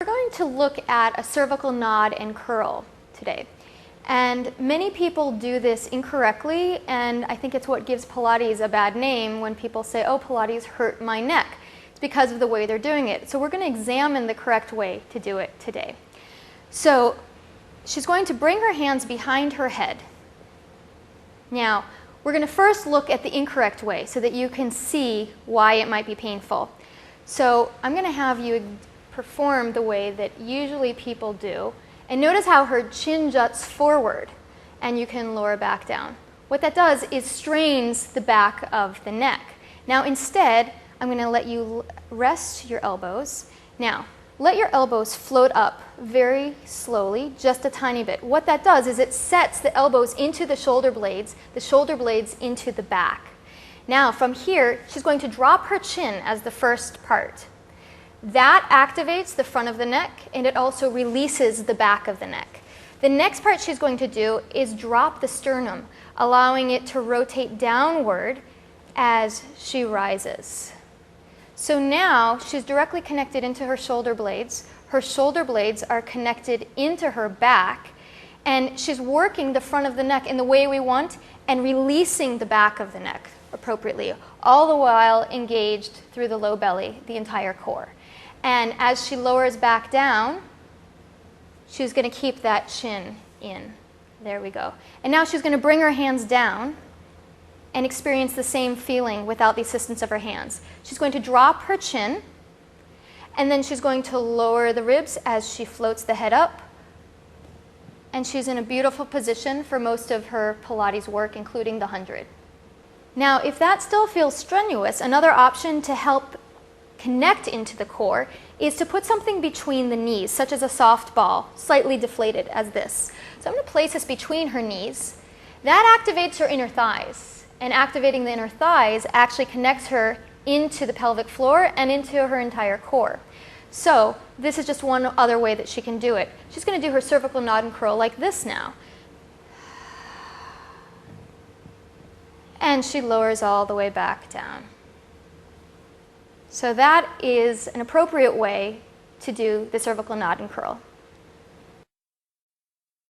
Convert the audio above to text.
We're going to look at a cervical nod and curl today. And many people do this incorrectly, and I think it's what gives Pilates a bad name when people say, oh, Pilates hurt my neck. It's because of the way they're doing it. So we're going to examine the correct way to do it today. So she's going to bring her hands behind her head. Now, we're going to first look at the incorrect way so that you can see why it might be painful. So I'm going to have you perform the way that usually people do. And notice how her chin juts forward and you can lower back down. What that does is strains the back of the neck. Now instead, I'm going to let you rest your elbows. Now, let your elbows float up very slowly, just a tiny bit. What that does is it sets the elbows into the shoulder blades into the back. Now from here, she's going to drop her chin as the first part. That activates the front of the neck, and it also releases the back of the neck. The next part she's going to do is drop the sternum, allowing it to rotate downward as she rises. So now she's directly connected into her shoulder blades. Her shoulder blades are connected into her back, and she's working the front of the neck in the way we want and releasing the back of the neck appropriately, all the while engaged through the low belly, the entire core. And as she lowers back down, she's going to keep that chin in. There we go. And now she's going to bring her hands down and experience the same feeling without the assistance of her hands. She's going to drop her chin, and then she's going to lower the ribs as she floats the head up. And she's in a beautiful position for most of her Pilates work, including the 100. Now, if that still feels strenuous, another option to help connect into the core is to put something between the knees, such as a soft ball, slightly deflated as this. So I'm going to place this between her knees. That activates her inner thighs, and activating the inner thighs actually connects her into the pelvic floor and into her entire core. So this is just one other way that she can do it. She's going to do her cervical nod and curl like this now. And she lowers all the way back down. So that is an appropriate way to do the cervical nod and curl.